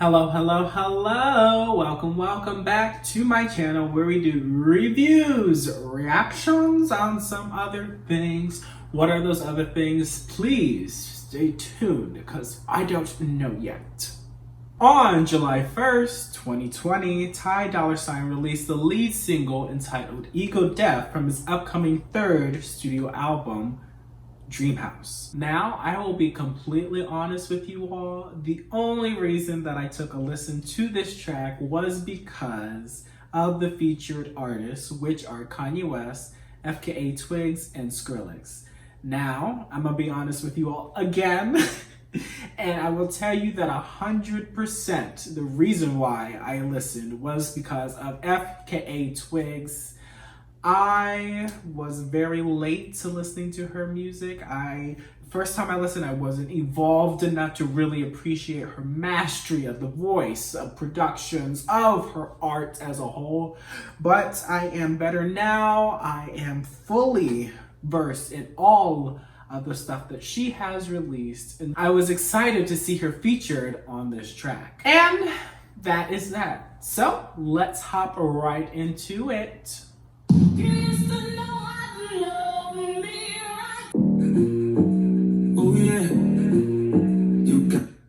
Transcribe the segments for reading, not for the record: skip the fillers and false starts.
Hello, hello, hello. Welcome back to my channel where we do reviews, reactions on some other things. What are those other things? Please stay tuned because I don't know yet. On July 1st, 2020, Dolla released the lead single entitled Ego Death from his upcoming third studio album, Dream House. Now, I will be completely honest with you all. The only reason that I took a listen to this track was because of the featured artists, which are Kanye West, FKA Twigs, and Skrillex. Now, I'm gonna be honest with you all again, and I will tell you that 100% the reason why I listened was because of FKA Twigs. I was very late to listening to her music. First time I listened, I wasn't evolved enough to really appreciate her mastery of the voice, of productions, of her art as a whole. But I am better now. I am fully versed in all of the stuff that she has released. And I was excited to see her featured on this track. And that is that. So let's hop right into it.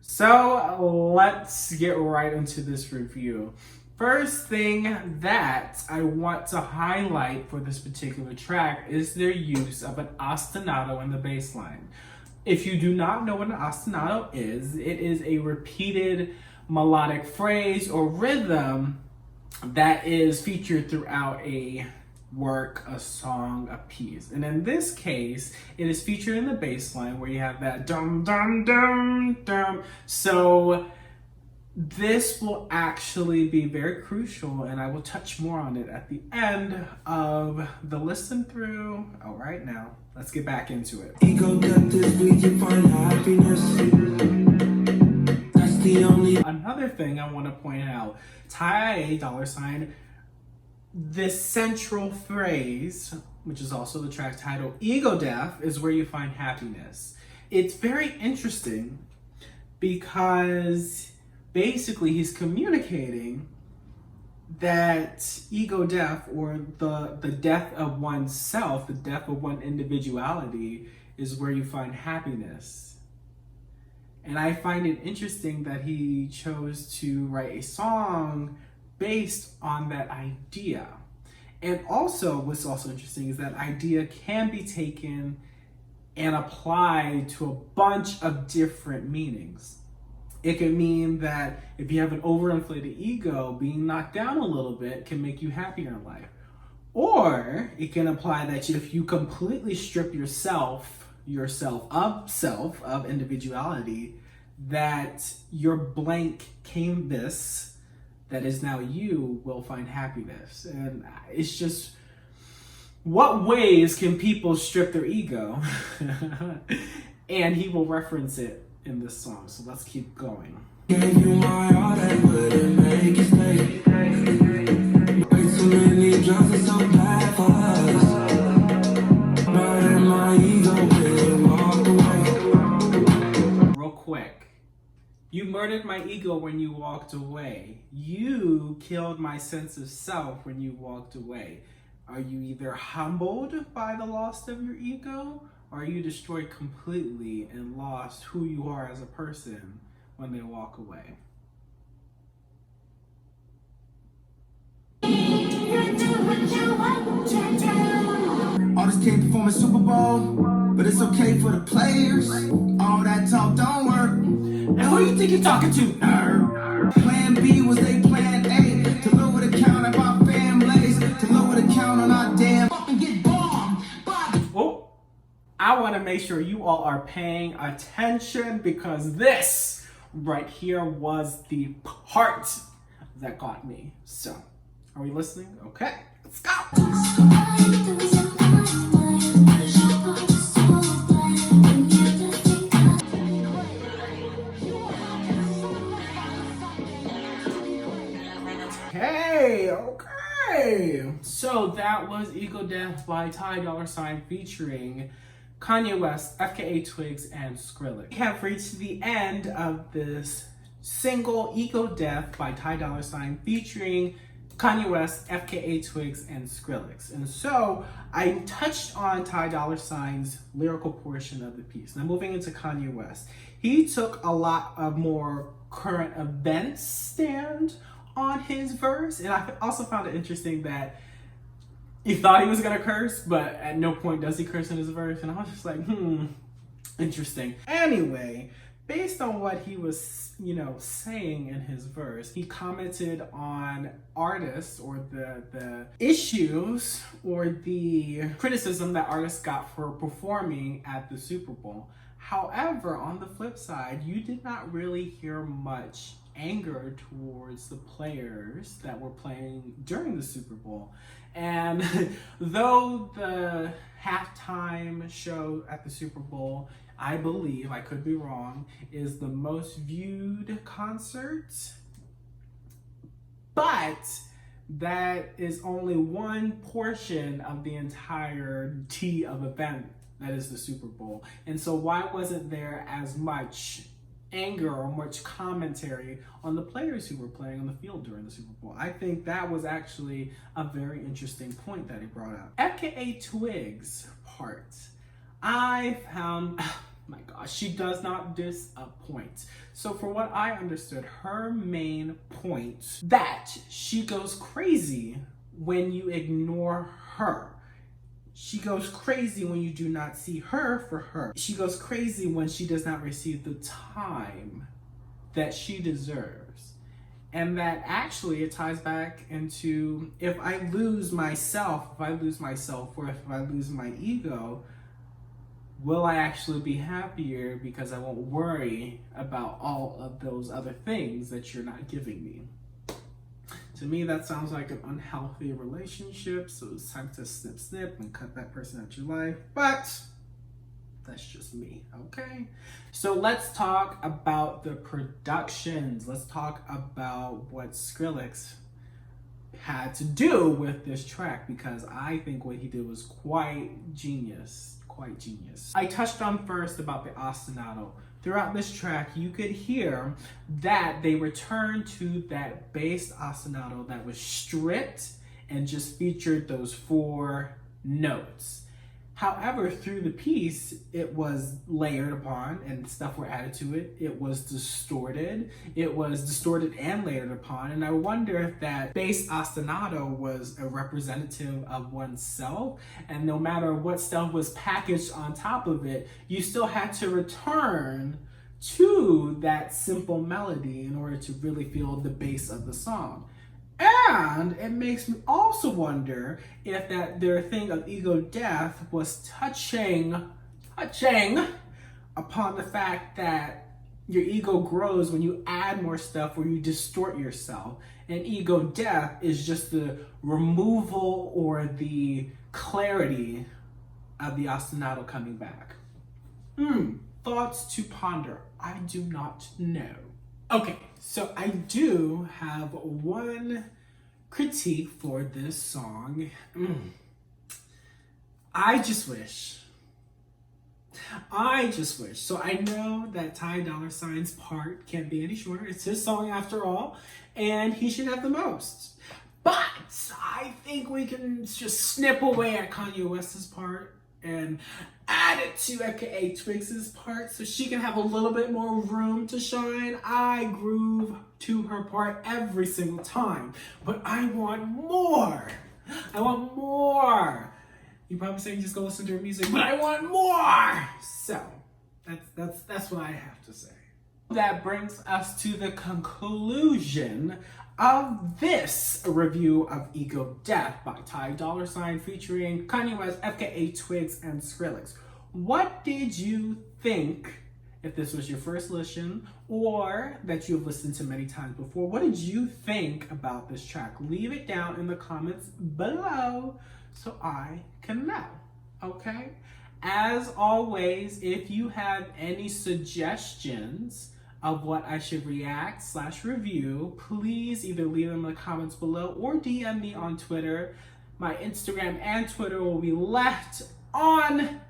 So let's get right into this review. First thing that I want to highlight for this particular track is their use of an ostinato in the bass line. If you do not know what an ostinato is, it is a repeated melodic phrase or rhythm that is featured throughout a work, a song, a piece. And in this case, it is featured in the bass line where you have that dum dum dum dum. So this will actually be very crucial, and I will touch more on it at the end of the listen through. All right, now let's get back into it. Ego death is where you find happiness. That's the only. Another thing I want to point out, Dolla, this central phrase, which is also the track title, Ego Death, is where you find happiness. It's very interesting because basically he's communicating that ego death, or the death of oneself, the death of one individuality, is where you find happiness. And I find it interesting that he chose to write a song based on that idea. And also, what's also interesting is that idea can be taken and applied to a bunch of different meanings. It can mean that if you have an overinflated ego, being knocked down a little bit can make you happier in life. Or it can apply that if you completely strip yourself of individuality, that your blank canvas that is now you will find happiness. And it's just, what ways can people strip their ego? And he will reference it in this song, so let's keep going. Gave you my all, that wouldn't make it stay. Way too many drugs are so bad for us. Murder my ego, will walk away. Real quick. You murdered my ego when you walked away. You killed my sense of self when you walked away. Are you either humbled by the loss of your ego, or are you destroyed completely and lost who you are as a person when they walk away? Artists can't perform a Super Bowl, but it's okay for the players. All that talk don't work. And who do you think you're talking to, nerd? Plan B was they plan A, to lower the count of our families, to lower the count on our damn fucking get bombed. Oh, I want to make sure you all are paying attention, because this right here was the part that got me. So, are we listening? Okay, let's go. Okay. So that was Ego Death by Dolla featuring Kanye West, FKA Twigs, and Skrillex. We have reached the end of this single Ego Death by Dolla featuring Kanye West, FKA Twigs, and Skrillex. And so I touched on Dolla's lyrical portion of the piece. Now moving into Kanye West, he took a lot of more current events stand on his verse, and I also found it interesting that he thought he was gonna curse, but at no point does he curse in his verse, and I was just like, interesting. Anyway, based on what he was, saying in his verse, he commented on artists or the issues or the criticism that artists got for performing at the Super Bowl. However, on the flip side, you did not really hear much anger towards the players that were playing during the Super Bowl. And though the halftime show at the Super Bowl, I believe, I could be wrong, is the most viewed concert, but that is only one portion of the entirety of event that is the Super Bowl. And so why wasn't there as much anger or much commentary on the players who were playing on the field during the Super Bowl? I think that was actually a very interesting point that he brought up. FKA Twigs part, I found, oh my gosh, she does not disappoint. So for what I understood, her main point that she goes crazy when you ignore her. She goes crazy when you do not see her for her. She goes crazy when she does not receive the time that she deserves. And that actually it ties back into, if I lose myself, if I lose my self-worth, if I lose my ego, will I actually be happier because I won't worry about all of those other things that you're not giving me? To me, that sounds like an unhealthy relationship, so it's time to snip and cut that person out your life, but that's just me, okay? So let's talk about the productions. Let's talk about what Skrillex had to do with this track, because I think what he did was quite genius, I touched on first about the ostinato. Throughout this track, you could hear that they returned to that bass ostinato that was stripped and just featured those 4 notes. However, through the piece, it was layered upon and stuff were added to it. It was distorted. It was distorted and layered upon. And I wonder if that bass ostinato was a representative of oneself. And no matter what stuff was packaged on top of it, you still had to return to that simple melody in order to really feel the bass of the song. And it makes me also wonder if that their thing of ego death was touching upon the fact that your ego grows when you add more stuff or you distort yourself. And ego death is just the removal or the clarity of the ostinato coming back. Thoughts to ponder. I do not know. Okay, so I do have one critique for this song. I just wish. So I know that Dolla's part can't be any shorter. It's his song after all, and he should have the most. But I think we can just snip away at Kanye West's part and add it to FKA Twigs' part so she can have a little bit more room to shine. I groove to her part every single time, but I want more. You probably saying just go listen to her music, but I want more. So that's what I have to say. That brings us to the conclusion of this review of Ego Death by Dolla featuring Kanye West, FKA Twigs, and Skrillex. What did you think, if this was your first listen or that you've listened to many times before? What did you think about this track? Leave it down in the comments below so I can know, okay? As always, if you have any suggestions of what I should react/review, please either leave them in the comments below or DM me on Twitter. My Instagram and Twitter will be left on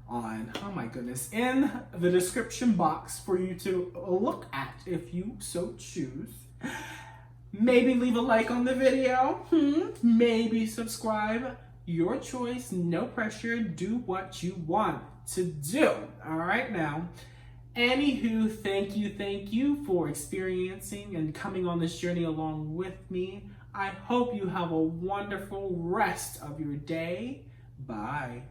on, oh my goodness, in the description box for you to look at if you so choose. Maybe leave a like on the video, maybe subscribe. Your choice, no pressure, do what you want to do. All right, now, anywho, thank you for experiencing and coming on this journey along with me. I hope you have a wonderful rest of your day. Bye.